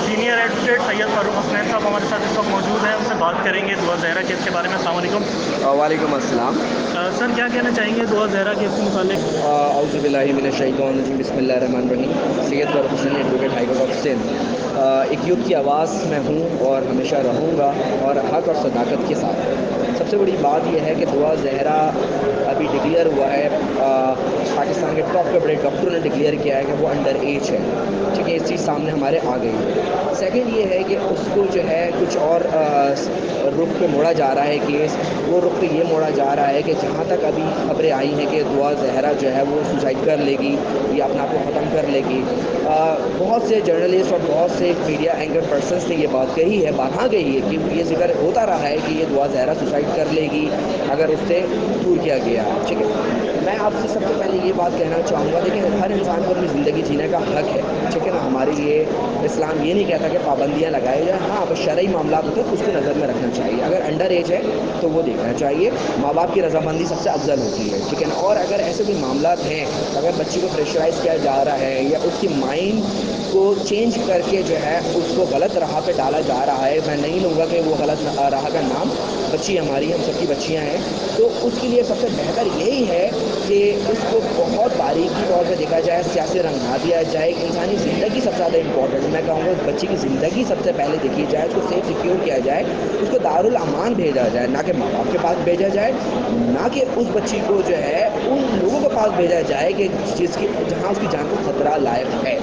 Senior advocate Syed Farooq Hasnain साहब हमारे साथ इस वक्त मौजूद हैं, उनसे बात करेंगे दुआ ज़हरा केस के बारे में। अस्सलाम वालेकुम। वालेकुम अस्सलाम। सर क्या कहना चाहेंगे दुआ ज़हरा केस के मुतालिक? औज़ु बिल्लाहि मिनश शैतानिर रजीम, बिस्मिल्लाहिर रहमानिर रहीम। Syed Farooq Hussain, advocate high court of Sindh. एक यूथ की आवाज़ मैं हूँ और हमेशा रहूँगा, और हक़ और सदाकत के साथ। सबसे बड़ी बात यह है कि दुआ ज़हरा अभी डिक्लेयर हुआ है, पाकिस्तान के टॉप के बड़े डॉक्टरों ने डिक्लेयर किया है कि वो अंडर एज है। ठीक है, इस चीज़ सामने हमारे आ गई है। सेकंड ये है कि उसको जो है कुछ और रुख पे मोड़ा जा रहा है केस। वो रुख पे ये मोड़ा जा रहा है कि जहाँ तक अभी खबरें आई हैं कि दुआ ज़हरा जो है वो सुसाइड कर लेगी या अपने आप को ख़त्म कर लेगी। बहुत से जर्नलिस्ट और बहुत से मीडिया एंकर पर्सन्स ने ये बात कही है, बात गई है कि ये जिक्र होता रहा है कि ये दुआ ज़हरा सुसाइड कर लेगी अगर उससे दूर किया गया। ठीक है, मैं आपसे सबसे पहले ये बात कहना चाहूँगा, देखिए हर इंसान को अपनी ज़िंदगी जीने का हक़ है। ठीक है ना, हमारे लिए इस्लाम ये नहीं कहता कि पाबंदियाँ लगाई जाए। हाँ, अब शरई मामला होते हैं उसको नज़र में रखना चाहिए। अगर अंडर एज है तो वो देखना चाहिए, माँ बाप की रज़ामंदी सबसे अफजल होती है। ठीक है ना, और अगर ऐसे कोई मामलात हैं, अगर बच्ची को प्रेशराइज़ किया जा रहा है या उसकी माइंड को चेंज करके जो है उसको गलत राह पे डाला जा रहा है, मैं नहीं लूँगा कि वो गलत राह का नाम, बच्ची हमारी, हम सबकी बच्चियाँ हैं, तो उसके लिए सबसे बेहतर यही है कि उसको बहुत बारीकी तौर पे देखा जाए, सियासी रंग ना दिया जाए। इंसानी ज़िंदगी सबसे ज़्यादा इंपॉर्टेंट है। मैं कहूँगा उस बच्ची की ज़िंदगी सबसे पहले देखी जाए, उसको सेफ सिक्योर किया जाए, उसको दारुल अमान भेजा जाए, ना कि माँ बाप के पास भेजा जाए, ना कि उस बच्ची को जो है उन लोगों के पास भेजा जाए कि जहाँ उसकी जान को खतरा लायक है,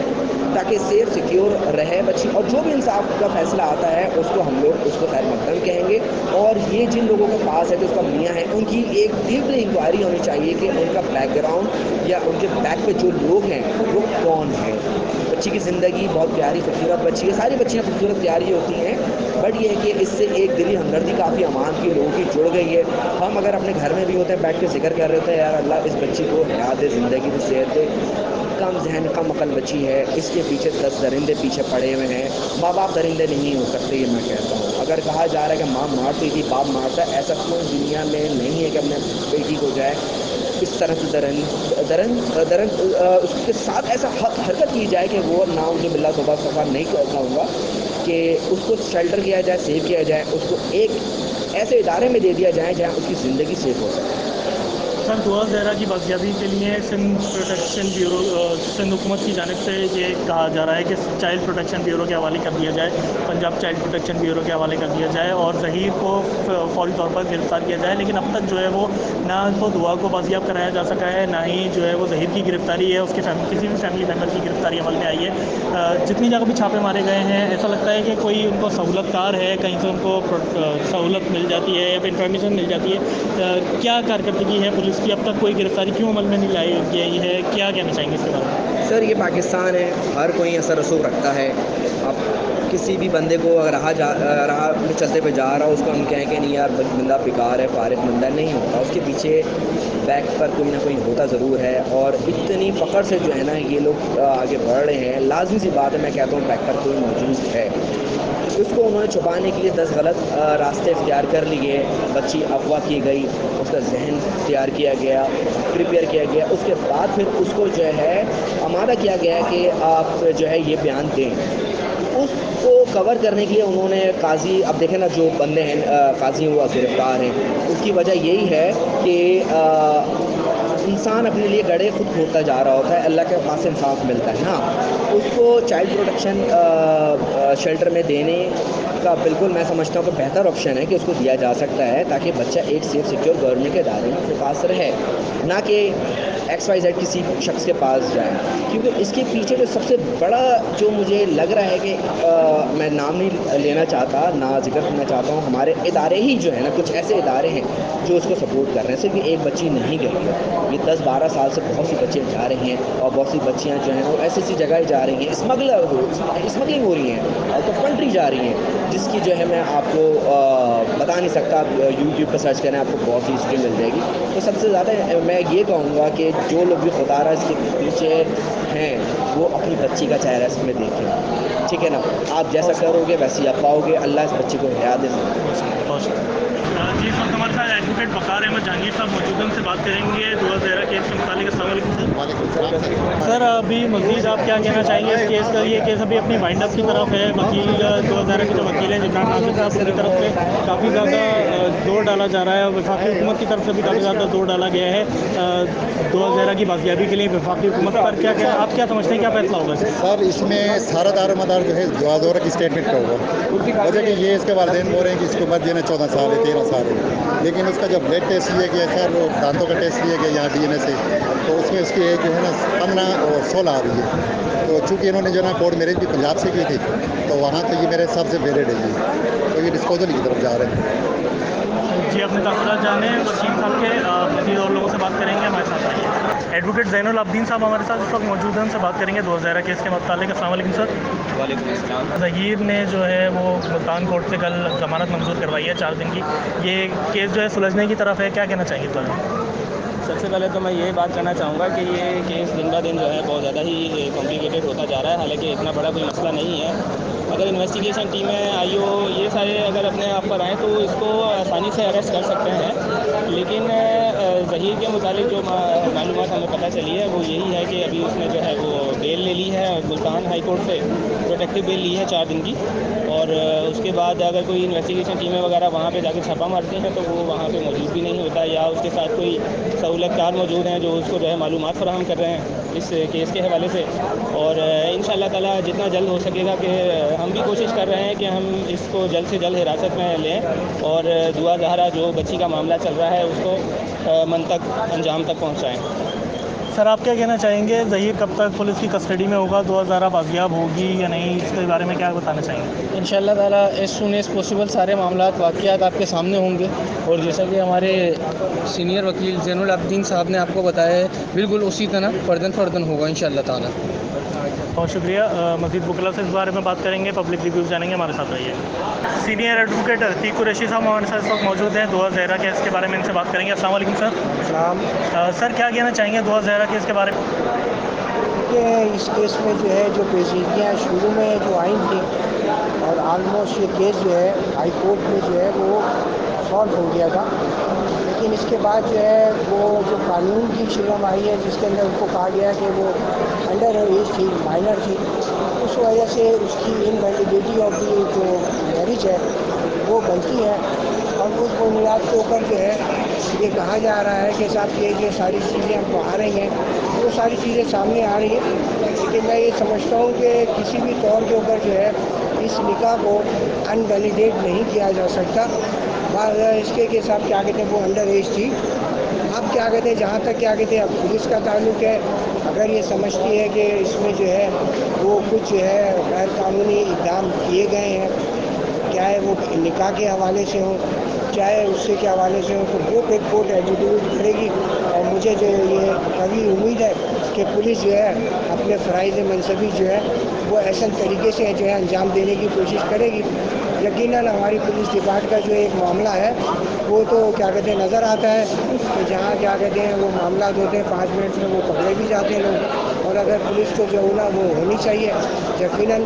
ताकि सेफ सिक्योर रहे बच्ची। और जो भी इंसाफ का फैसला आता है उसको हम लोग उसको खैर मकदम कहेंगे। और ये जिन लोगों के पास है, जो उसका मियाँ है, उनकी एक डीपली इंक्वायरी होनी चाहिए कि उनका बैकग्राउंड या उनके बैक पे जो लोग हैं वो कौन है। बच्ची की ज़िंदगी बहुत प्यारी खूबसूरत बच्ची है, सारी बच्चियाँ खूबसूरत प्यारी होती हैं, बट ये है कि इससे एक दिली हमदर्दी काफ़ी अमान की लोगों की जुड़ गई है। हम अगर अपने घर में भी होते हैं, बैठ के जिक्र कर रहे होते हैं, यार अल्लाह इस बच्ची को हयात दे, ज़िंदगी को सेहत दे, कम जहन कम अकल बच्ची है, इसके पीछे 10 दरिंदे पीछे पड़े हुए हैं। माँ बाप दरिंदे नहीं हो सकते, ये मैं कहता हूँ। अगर कहा जा रहा है कि माँ मारती थी, बाप मारता है, ऐसा कोई दुनिया में नहीं है कि अपने बेटी को जाए इस तरह से दरन उसके साथ ऐसा हरकत की जाए कि वो नाउज़ु बिल्लाह तौबा इस्तग़फ़ार नहीं कहूँगा, कि उसको शेल्टर किया जाए, सेव किया जाए, उसको एक ऐसे इदारे में दे दिया जाए जहाँ उसकी ज़िंदगी सेफ हो सके। सर दुआ ज़हरा की बाजियाबी के लिए सिंध प्रोटेक्शन ब्यूरो, सिंध हुकूमत की जानिब से ये कहा जा रहा है कि चाइल्ड प्रोटेक्शन ब्यूरो के हवाले कर दिया जाए, पंजाब चाइल्ड प्रोटेक्शन ब्यूरो के हवाले कर दिया जाए और ज़हीर को फौरी तौर पर गिरफ़्तार किया जाए। लेकिन अब तक जो है वो ना तो दुआ को बाजियाब कराया जा सका है, ना ही जो है वो ज़हीर की गिरफ़्तारी है, उसके किसी भी फैमिली मेम्बर की गिरफ़्तारी अमल में आई है। जितनी जगह भी छापे मारे गए हैं, ऐसा लगता है कि कोई उनको सहूलतकार है, कहीं से उनको सहूलत मिल जाती है या फिर इंफॉर्मेशन मिल जाती है। क्या कारकर्दगी है पुलिस की, अब तक कोई गिरफ्तारी क्यों अमल में नहीं लाई गई है, क्या कहना चाहेंगे इसके बारे में? सर ये पाकिस्तान है, हर कोई असर रसूख रखता है। अब किसी भी बंदे को अगर राह में चलते पे जा रहा हो, उसको हम कहें कि नहीं यार बंदा बेकार है, फारिग बंदा नहीं होता, उसके पीछे बैक पर कोई ना कोई होता ज़रूर है। और इतनी फ़ख्र से जो है ना ये लोग आगे बढ़ रहे हैं, लाजमी सी बात है, मैं कहता हूँ बैक पर कोई मौजूद है। उसको उन्होंने छुपाने के लिए 10 गलत रास्ते इख्तियार कर लिए। बच्ची अगवा की गई, उसका जहन तैयार किया गया, प्रिपेयर किया गया, उसके बाद फिर उसको जो है आमादा किया गया कि आप जो है ये बयान दें। उसको कवर करने के लिए उन्होंने काजी, अब देखें ना जो बंदे हैं काजी हुआ गिरफ्तार हैं, उसकी वजह यही है कि इंसान अपने लिए गड्ढे खुद खोदता जा रहा होता है, अल्लाह के पास से इंसाफ मिलता है। हाँ, उसको चाइल्ड प्रोटेक्शन शेल्टर में देने का बिल्कुल मैं समझता हूँ कि बेहतर ऑप्शन है कि उसको दिया जा सकता है, ताकि बच्चा एक सेफ सिक्योर गवर्नमेंट के इदारे के पास रहे, ना कि XYZ किसी शख्स के पास जाए। क्योंकि इसके पीछे जो सबसे बड़ा जो मुझे लग रहा है कि मैं नाम नहीं लेना चाहता, ना जिक्र करना चाहता हूँ, हमारे इदारे ही जो है ना, कुछ ऐसे इदारे हैं जो उसको सपोर्ट कर रहे हैं। सिर्फ ये एक बच्ची नहीं गई है, ये 10-12 साल से बहुत सी बच्चियाँ जा रही हैं, और बहुत सी बच्चियाँ जो हैं वो ऐसी जगह जा रही हैं, स्मगलिंग हो रही हैं, आउट ऑफ कंट्री जा रही हैं, जिसकी जो है मैं आपको बता नहीं सकता। आप यूट्यूब पर सर्च करें, आपको बहुत सी हिस्ट्री मिल जाएगी। तो सबसे ज़्यादा मैं ये कहूँगा कि जो लोग भी खुदारा इसके पीछे हैं वो अपनी बच्ची का चेहरा इसमें देखें। ठीक है ना, आप जैसा करोगे वैसे ही आप पाओगे। अल्लाह इस बच्चे को हिदायत दे। جی سر ہمارے ساتھ ایڈوکیٹ بقار احمد جہانگیر صاحب موجود ہیں، ان سے بات کریں گے دعا زہرا کیس کے متعلق۔ السلام علیکم سر۔ ابھی مزید آپ کیا کہنا چاہیں گے اس کیس کا؟ یہ کیس ابھی اپنی وائنڈ اپ کی طرف ہے، وکیل دعا زہرا کے جو وکیل ہیں عمران ناصر صاحب، ان کی طرف سے کافی زیادہ زور ڈالا جا رہا ہے، اور وفاقی حکومت کی طرف سے بھی کافی زیادہ زور ڈالا گیا ہے دعا زہرا کی بازیابی کے لیے وفاقی حکومت پر۔ کیا آپ کیا سمجھتے ہیں کیا فیصلہ ہوگا سر؟ اس میں سارا دار و مدار جو ہے دعا زہرا کی اسٹیٹمنٹ پہ ہوگا۔ وجہ کہ یہ اس کے والدین بول رہے ہیں کہ اس کو عمر دینا 14 سال ہے 13 سال ہے، لیکن اس کا جب بلڈ ٹیسٹ لیا گیا سر، وہ دانتوں کا ٹیسٹ لیا گیا یہاں ڈی این اے سے، تو اس میں اس کی ایج جو ہے نا 15 اور 16 آ رہی ہے۔ تو چونکہ انہوں نے جو ہے نا کورٹ میرج بھی پنجاب سے کی تھی، تو وہاں تو یہ میرے حساب سے ویلڈ ہے، تو یہ ڈسپوزل کی طرف جا رہے ہیں۔ جی اپنے تاثرات جانے وسیم صاحب کے، مزید اور لوگوں سے بات کریں گے، ہمارے ساتھ رہیے۔ ایڈوکیٹ زین العابدین صاحب ہمارے ساتھ اس وقت موجود ہیں، ان سے بات کریں گے دعا زہرا کیس کے متعلق۔ السلام علیکم سر۔ وعلیکم السلام۔ ظہیر نے جو ہے وہ ملتان کورٹ سے کل ضمانت منظور کروائی ہے 4 دن کی، یہ کیس جو ہے سلجھنے کی طرف ہے، کیا کہنا چاہیے اس بارے میں؟ سب سے پہلے تو میں یہ بات کرنا چاہوں گا کہ یہ کیس دن بہ دن جو ہے بہت زیادہ ہی کمپلیکیٹڈ ہوتا جا رہا ہے، حالانکہ اتنا بڑا کوئی مسئلہ نہیں ہے۔ اگر انویسٹیگیشن ٹیمیں آئی او یہ سارے اگر اپنے آپ پر آئیں تو اس کو آسانی سے اریسٹ کر سکتے ہیں، لیکن ظہیر کے متعلق جو معلومات ہمیں پتہ چلی ہے وہ یہی ہے کہ ابھی اس نے جو ہے وہ بیل لے لی ہے ملتان ہائی کورٹ سے، پروٹیکٹیو بیل لی ہے 4 دن کی، اور اس کے بعد اگر کوئی انویسٹیگیشن ٹیمیں وغیرہ وہاں پہ جا کے چھاپا مارتی ہیں تو وہ وہاں پہ موجود بھی نہیں ہوتا، یا اس کے ساتھ کوئی سہولت کار موجود ہیں جو اس کو جو ہے معلومات فراہم کر رہے ہیں اس کیس کے حوالے سے۔ اور انشاءاللہ تعالی جتنا جلد ہو سکے گا کہ ہم بھی کوشش کر رہے ہیں کہ ہم اس کو جلد سے جلد حراست میں لیں اور دعا زہرا جو بچی کا معاملہ چل رہا ہے اس کو من تک انجام تک پہنچائیں۔ سر آپ کیا کہنا چاہیں گے، ظہیر کب تک پولیس کی کسٹڈی میں ہوگا؟ دعا زہرا بازیاب ہوگی یا نہیں، اس کے بارے میں کیا بتانا چاہیں گے؟ انشاءاللہ تعالیٰ ایز سون ایز پاسبل سارے معاملات واقعات آپ کے سامنے ہوں گے، اور جیسا کہ ہمارے سینئر وکیل زین العابدین صاحب نے آپ کو بتایا ہے بالکل اسی طرح فردن ہوگا انشاءاللہ تعالیٰ۔ بہت شکریہ۔ مزید وکلا سے اس بارے میں بات کریں گے، پبلک ریویوز جانیں گے، ہمارے ساتھ رہیے۔ سینئر ایڈوکیٹ عتیق قریشی صاحب ہمارے ساتھ اس وقت موجود ہیں، دعا زہرا کیس کے بارے میں ان سے بات کریں گے۔ السلام علیکم سر۔ السلام۔ سر کیا کہنا چاہیں گے دعا زہرا کیس کے بارے میں؟ کہ اس کیس میں جو ہے جو پیچیدگیاں شروع میں جو آئی تھیں، اور آلموسٹ یہ کیس جو ہے ہائی کورٹ میں جو ہے وہ سالو ہو گیا تھا، لیکن اس کے بعد جو ہے وہ جو قانون کی شرم آئی ہے جس کے اندر اس کو کہا گیا ہے کہ وہ انڈر ایج تھی، مائنر تھی، اس وجہ سے اس کی انویلیڈیٹی آف دی جو میرج ہے وہ بنتی ہے، اور اس بنیاد کے اوپر جو ہے یہ کہا جا رہا ہے کہ صاحب یہ ساری چیزیں ہم کو آ رہی ہیں، وہ ساری چیزیں سامنے آ رہی ہیں، لیکن میں یہ سمجھتا ہوں کہ کسی بھی طور کے اوپر جو ہے اس نکاح کو انویلیڈیٹ نہیں کیا جا سکتا، اس کے صاحب کیا کہتے ہیں وہ انڈر ایج تھی۔ اب کیا کہتے ہیں جہاں تک کیا کہتے ہیں اب پولیس کا تعلق ہے، اگر یہ سمجھتی ہے کہ اس میں جو ہے وہ کچھ جو ہے غیر قانونی اقدام کیے گئے ہیں، چاہے وہ نکاح کے حوالے سے ہوں چاہے اس سے کے حوالے سے ہوں، تو وہ پھر کورٹ ایگزیکیوٹ کرے گی، اور مجھے جو یہ قوی امید ہے کہ پولیس جو ہے اپنے فرائض منصبی جو ہے وہ احسن طریقے سے جو ہے انجام دینے کی کوشش کرے گی۔ یقیناً ہماری پولیس ڈپارٹ کا جو ایک معاملہ ہے وہ تو کیا کہتے ہیں نظر آتا ہے کہ جہاں کیا کہتے ہیں وہ معاملات ہوتے ہیں 5 منٹ میں وہ پکڑے بھی جاتے ہیں لوگ، اور اگر پولیس کو جو ہونا وہ ہونی چاہیے، یقیناً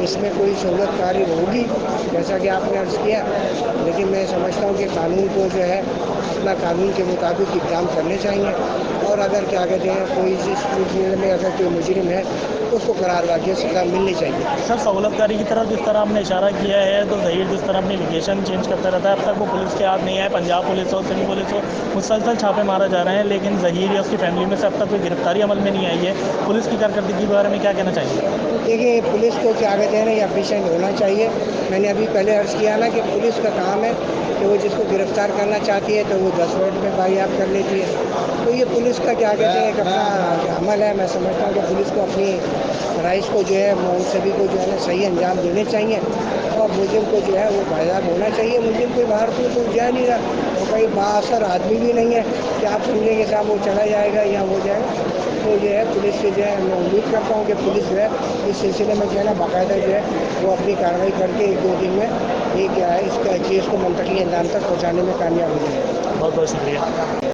اس میں کوئی سہولت کاری ہوگی جیسا کہ آپ نے عرض کیا، لیکن میں سمجھتا ہوں کہ قانون کو جو ہے اپنا قانون کے مطابق اقدام کرنے چاہیے، اور اگر کیا کہتے ہیں کوئی اس سلسلے میں اگر کوئی مجرم ہے تو اس کو قرار واقعی سزا ملنی چاہیے۔ سر سہولت کاری کی طرف جس طرح آپ نے اشارہ کیا ہے، تو ظہیر جس طرح اپنی لوکیشن چینج کرتا رہتا ہے، اب تک وہ پولیس کے ہاتھ نہیں آئے، پنجاب پولیس ہو سندھ پولیس ہو مسلسل چھاپے مارے جا رہے ہیں، لیکن ظہیر یا اس کی فیملی میں سے اب تک کوئی گرفتاری عمل میں نہیں آئی ہے، پولیس کی کارکردگی کے بارے میں کیا کہنا چاہیے؟ دیکھیے پولیس کو کیا کہتے ہیں نا یہ اپریشیٹ ہونا چاہیے، میں نے ابھی پہلے عرض کیا نا کہ پولیس کا کام ہے کہ وہ جس کو گرفتار کرنا چاہتی ہے تو وہ 10 منٹ میں بازیاب کر لیتی ہے، تو یہ پولیس کا کیا کہتے ہیں ایک اپنا عمل ہے۔ میں سمجھتا ہوں کہ پولیس کو اپنی فرائض کو جو ہے سبھی کو جو ہے نا صحیح انجام دینے چاہیے، اور ملزم کو جو ہے وہ بازیاب ہونا چاہیے۔ ملزم کوئی باہر تو جا نہیں رہا، وہ کوئی بااثر آدمی بھی نہیں ہے کہ آپ سمجھیں کہ صاحب وہ چلا جائے گا یا ہو جائے گا، تو جو ہے پولیس سے جو ہے میں امید کرتا ہوں کہ پولیس جو ہے اس سلسلے میں جو ہے نا باقاعدہ جو ہے وہ اپنی کارروائی کر کے 1-2 دن میں یہ کیا ہے اس کا کیس کو منطقی انجام تک پہنچانے میں کامیاب ہو جائے گا۔ بہت بہت شکریہ۔